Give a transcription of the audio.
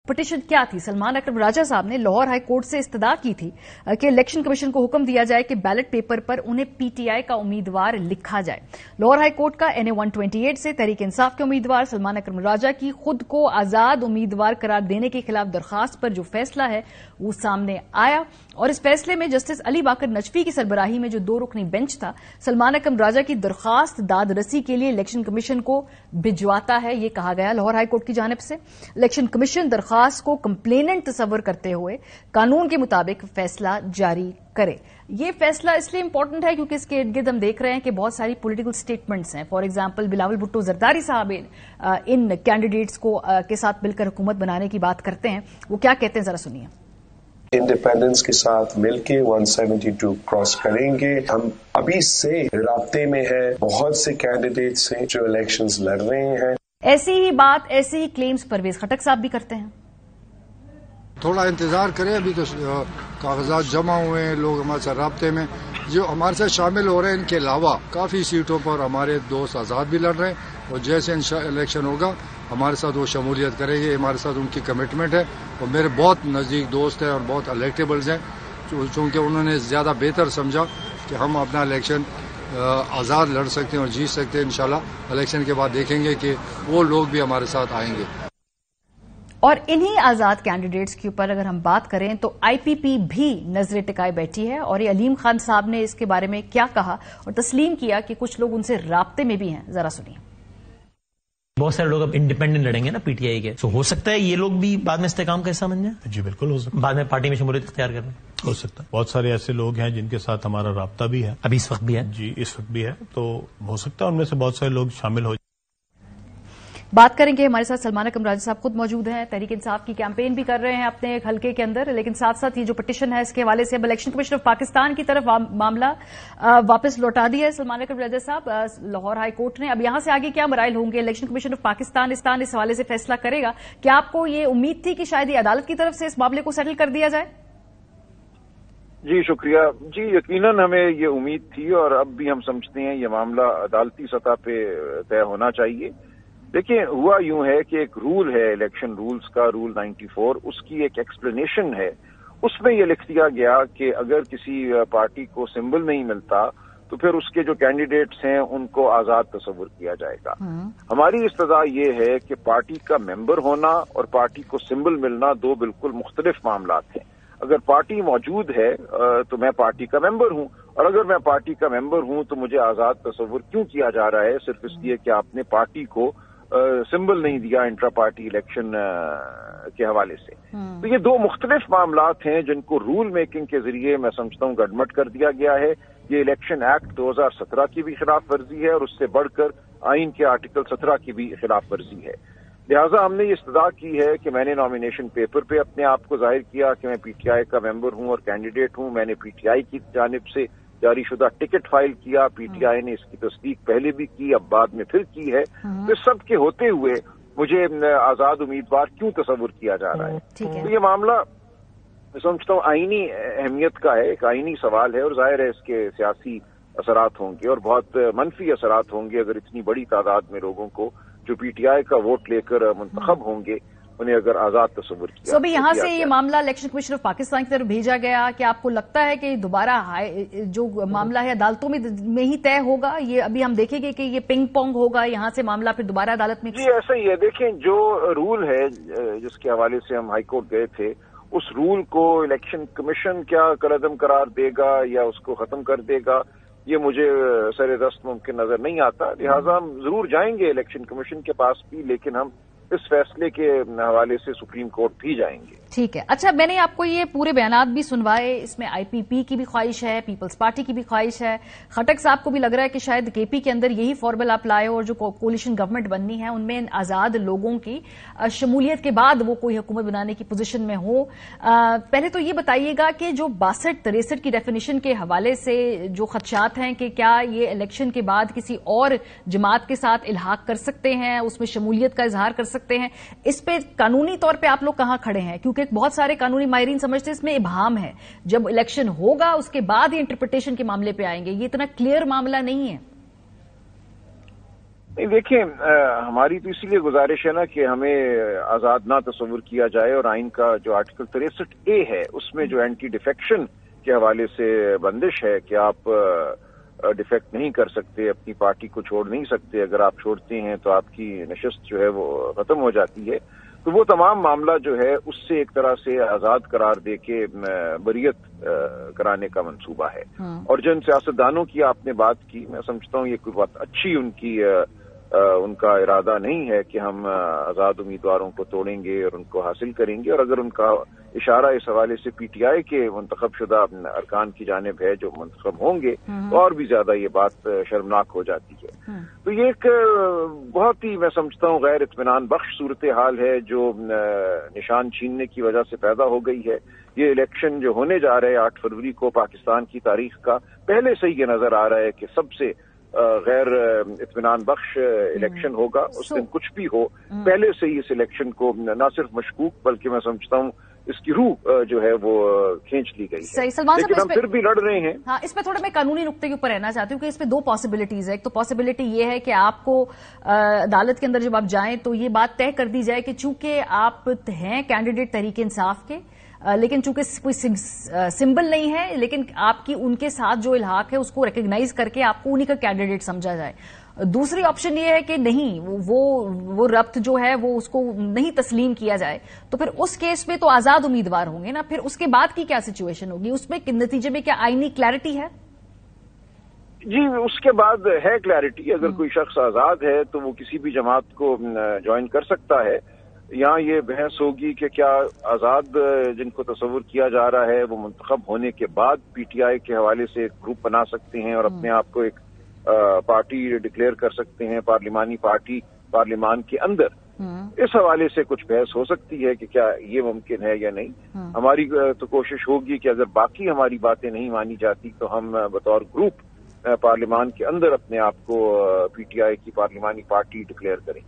Petition क्या थी? सलमान अकरम राजा साहब ने लाहौर हाई कोर्ट से इस्तदा की थी कि इलेक्शन कमीशन को हुक्म दिया जाए कि बैलेट पेपर पर उन्हें पीटीआई का उम्मीदवार लिखा जाए। लाहौर हाई कोर्ट का NA 128 से तहरीक इंसाफ के उम्मीदवार सलमान अकरम राजा की खुद को आजाद उम्मीदवार करार देने के खिलाफ दरखास्त पर जो फैसला है वो सामने आया और इस फैसले में जस्टिस अली बाकर नजफी की सरबराही में जो 2 रुकनी बेंच था सलमान अकरम राजा की दरखास्त दाद रसी के लिए इलेक्शन कमीशन को भिजवाता है। ये कहा गया लाहौर हाई कोर्ट की जानिब से इलेक्शन कमीशन दरखास्त को कंप्लेनेंट तस्वर करते हुए कानून के मुताबिक फैसला जारी करे। ये फैसला इसलिए इंपॉर्टेंट है क्योंकि इसके इर्द गिर्द हम देख रहे हैं कि बहुत सारी पॉलिटिकल स्टेटमेंट्स हैं। फॉर एग्जांपल बिलावल भुट्टो जरदारी साहब इन कैंडिडेट्स को के साथ मिलकर हुकूमत बनाने की बात करते हैं। वो क्या कहते हैं, जरा सुनिए। इंडिपेंडेंस के साथ मिलके 172 क्रॉस करेंगे। हम अभी से राब्ते में है बहुत से कैंडिडेट से जो इलेक्शंस लड़ रहे हैं। ऐसी ही बात, ऐसे ही क्लेम्स परवेज खटक साहब भी करते हैं। थोड़ा इंतजार करें, अभी तो कागजात जमा हुए हैं, लोग हमारे साथ राब्ते में जो हमारे साथ शामिल हो रहे हैं। इनके अलावा काफी सीटों पर हमारे दोस्त आजाद भी लड़ रहे हैं और जैसे इलेक्शन होगा हमारे साथ वो शमूलियत करेंगे। हमारे साथ उनकी कमिटमेंट है और मेरे बहुत नज़दीक दोस्त हैं और बहुत इलेक्टेबल्स हैं, चूँकि उन्होंने ज़्यादा बेहतर समझा कि हम अपना इलेक्शन आज़ाद लड़ सकते हैं और जीत सकते हैं। इंशाल्लाह इलेक्शन के बाद देखेंगे कि वो लोग भी हमारे साथ आएंगे। और इन्हीं आजाद कैंडिडेट्स के ऊपर अगर हम बात करें तो IPP भी नजरें टिकाए बैठी है और ये अलीम खान साहब ने इसके बारे में क्या कहा और तस्लीम किया कि कुछ लोग उनसे राब्ते में भी हैं। जरा सुनिए। बहुत सारे लोग अब इंडिपेंडेंट लड़ेंगे ना PTI के, तो हो सकता है ये लोग भी बाद में इस्तेकाम का हिस्सा बन जाए। जी बिल्कुल हो सकता है, बाद में पार्टी में शमूलियत इख्तियार करें। हो सकता है। बहुत सारे ऐसे लोग हैं जिनके साथ हमारा राब्ता भी है, अभी इस वक्त भी है। जी इस वक्त भी है, तो हो सकता है उनमें से बहुत सारे लोग शामिल हो। बात करेंगे, हमारे साथ सलमान अकरम राजा साहब खुद मौजूद हैं, तहरीक इंसाफ की कैंपेन भी कर रहे हैं अपने एक हल्के के अंदर, लेकिन साथ साथ ये जो पिटीशन है इसके हवाले से अब इलेक्शन कमीशन ऑफ पाकिस्तान की तरफ मामला वापस लौटा दिया है सलमान अकरम राजा साहब लाहौर हाई कोर्ट ने। अब यहां से आगे क्या मराइल होंगे? इलेक्शन कमीशन ऑफ पाकिस्तान इस हवाले से फैसला करेगा। क्या आपको ये उम्मीद थी कि शायद ये अदालत की तरफ से इस मामले को सेटल कर दिया जाए? जी शुक्रिया। जी यकीनन हमें ये उम्मीद थी और अब भी हम समझते हैं ये मामला अदालती सतह पे तय होना चाहिए। देखिए हुआ यूं है कि एक रूल है इलेक्शन रूल्स का, रूल 94, उसकी एक एक्सप्लेनेशन है। उसमें यह लिख दिया गया कि अगर किसी पार्टी को सिंबल नहीं मिलता तो फिर उसके जो कैंडिडेट्स हैं उनको आजाद तस्वुर किया जाएगा। हमारी इस्तदा ये है कि पार्टी का मेंबर होना और पार्टी को सिंबल मिलना 2 बिल्कुल मुख्तलिफ मामलात हैं। अगर पार्टी मौजूद है तो मैं पार्टी का मेंबर हूं और अगर मैं पार्टी का मेंबर हूं तो मुझे आजाद तस्वुर क्यों किया जा रहा है? सिर्फ इसलिए कि आपने पार्टी को सिंबल नहीं दिया इंट्रा पार्टी इलेक्शन के हवाले से। तो ये 2 मुख्तलिफ मामलात हैं जिनको रूल मेकिंग के जरिए मैं समझता हूं गडमट कर दिया गया है। ये इलेक्शन एक्ट 2017 की भी खिलाफ वर्जी है और उससे बढ़कर आइन के आर्टिकल 17 की भी खिलाफ वर्जी है। लिहाजा हमने ये इस्तदा की है कि मैंने नॉमिनेशन पेपर पे अपने आप को जाहिर किया कि मैं PTI का मेंबर हूं और कैंडिडेट हूं। मैंने PTI की जानिब से जारी शुदा टिकट फाइल किया, PTI ने इसकी तस्दीक पहले भी की, अब बाद में फिर की है। तो सब के होते हुए मुझे आजाद उम्मीदवार क्यों तस्वुर किया जा रहा है? तो ये मामला मैं समझता हूँ आईनी अहमियत का है, एक आईनी सवाल है और जाहिर है इसके सियासी असरात होंगे और बहुत मनफी असरात होंगे अगर इतनी बड़ी तादाद में लोगों को जो PTI का वोट लेकर मुंतखब होंगे उन्हें अगर आजाद तस्वुर किया। अभी यहाँ से ये मामला इलेक्शन कमीशन ऑफ पाकिस्तान की तरफ भेजा गया कि आपको लगता है कि दोबारा जो मामला है अदालतों में ही तय होगा? ये अभी हम देखेंगे कि ये पिंग पोंग होगा, यहाँ से मामला फिर दोबारा अदालत में? जी ऐसा ही है। देखें जो रूल है जिसके हवाले से हम हाईकोर्ट गए थे उस रूल को इलेक्शन कमीशन क्या कलअदम करार देगा या उसको खत्म कर देगा ये मुझे सरे दस्त मुमकिन नजर नहीं आता। लिहाजा हम जरूर जाएंगे इलेक्शन कमीशन के पास भी, लेकिन हम इस फैसले के हवाले से सुप्रीम कोर्ट भी जाएंगे। ठीक है। अच्छा, मैंने आपको ये पूरे बयानात भी सुनवाए, इसमें IPP की भी ख्वाहिश है, पीपल्स पार्टी की भी ख्वाहिश है, खटक साहब को भी लग रहा है कि शायद KP के अंदर यही फॉर्मूला आप लाए और जो कोलिशन गवर्नमेंट बननी है उनमें आजाद लोगों की शमूलियत के बाद वो कोई हुकूमत बनाने की पोजीशन में हो। पहले तो ये बताइएगा कि जो 62-63 की डेफिनेशन के हवाले से जो खदशात हैं कि क्या ये इलेक्शन के बाद किसी और जमात के साथ इल्हाक कर सकते हैं, उसमें शमूलियत का इजहार कर सकते हैं, इस पे कानूनी तौर पे आप लोग कहां खड़े हैं? क्योंकि बहुत सारे कानूनी माहिरीन समझते हैं इसमें इबहाम है, जब इलेक्शन होगा उसके बाद ही इंटरप्रिटेशन के मामले पे आएंगे, ये इतना क्लियर मामला नहीं है। نہیں دیکھیں، ہماری تو اسی لیے گزارش ہے نا کہ ہمیں آزاد نہ تصور کیا جائے، اور آئین کا جو آرٹیکل 63A ہے اس میں جو اینٹی ڈیفیکشن کے حوالے سے بندش ہے کہ آپ ڈیفیکٹ نہیں کر سکتے، اپنی پارٹی کو چھوڑ نہیں سکتے، اگر آپ چھوڑتے ہیں تو آپ کی نشست جو ہے وہ ختم ہو جاتی ہے، تو وہ تمام معاملہ جو ہے اس سے ایک طرح سے آزاد قرار دے کے بریت کرانے کا منصوبہ ہے۔ اور جن سیاستدانوں کی آپ نے بات کی، میں سمجھتا ہوں یہ کوئی بات اچھی ان کا ارادہ نہیں ہے کہ ہم آزاد امیدواروں کو توڑیں گے اور ان کو حاصل کریں گے، اور اگر ان کا اشارہ اس حوالے سے پی ٹی آئی کے منتخب شدہ ارکان کی جانب ہے جو منتخب ہوں گے تو اور بھی زیادہ یہ بات شرمناک ہو جاتی ہے۔ تو یہ ایک بہت ہی میں سمجھتا ہوں غیر اطمینان بخش صورتحال ہے جو نشان چھیننے کی وجہ سے پیدا ہو گئی ہے۔ یہ الیکشن جو ہونے جا رہے 8 فروری کو پاکستان کی تاریخ کا پہلے سے یہ نظر آ رہا ہے کہ سب سے غیر اطمینان بخش الیکشن ہوگا، اس دن کچھ بھی ہو پہلے سے ہی اس الیکشن کو نہ صرف مشکوک بلکہ میں سمجھتا ہوں اس کی روح جو ہے وہ کھینچ لی گئی ہے، لیکن ہم پھر بھی لڑ رہے ہیں۔ ہاں، اس پہ تھوڑا میں قانونی نقطے کے اوپر رہنا چاہتی ہوں کہ اس پہ 2 پاسبلٹیز ہے۔ ایک تو پاسبلٹی یہ ہے کہ آپ کو عدالت کے اندر جب آپ جائیں تو یہ بات طے کر دی جائے کہ چونکہ آپ ہیں کینڈیڈیٹ تحریک انصاف کے، لیکن چونکہ کوئی سمبل نہیں ہے، لیکن آپ کی ان کے ساتھ جو الحاق ہے اس کو ریکگنائز کر کے آپ کو انہی کا کینڈیڈیٹ سمجھا جائے۔ دوسری آپشن یہ ہے کہ نہیں، وہ ربط جو ہے وہ اس کو نہیں تسلیم کیا جائے، تو پھر اس کیس میں تو آزاد امیدوار ہوں گے نا، پھر اس کے بعد کی کیا سچویشن ہوگی؟ اس میں نتیجے میں کیا آئینی کلیئرٹی ہے؟ جی، اس کے بعد ہے کلیئرٹی۔ اگر کوئی شخص آزاد ہے تو وہ کسی بھی جماعت کو جوائن کر سکتا ہے۔ یہاں یہ بحث ہوگی کہ کیا آزاد جن کو تصور کیا جا رہا ہے وہ منتخب ہونے کے بعد پی ٹی آئی کے حوالے سے ایک گروپ بنا سکتے ہیں اور اپنے آپ کو ایک پارٹی ڈکلیئر کر سکتے ہیں، پارلیمانی پارٹی پارلیمان کے اندر۔ اس حوالے سے کچھ بحث ہو سکتی ہے کہ کیا یہ ممکن ہے یا نہیں۔ ہماری تو کوشش ہوگی کہ اگر باقی ہماری باتیں نہیں مانی جاتی تو ہم بطور گروپ پارلیمان کے اندر اپنے آپ کو پی ٹی آئی کی پارلیمانی پارٹی ڈکلیئر کریں۔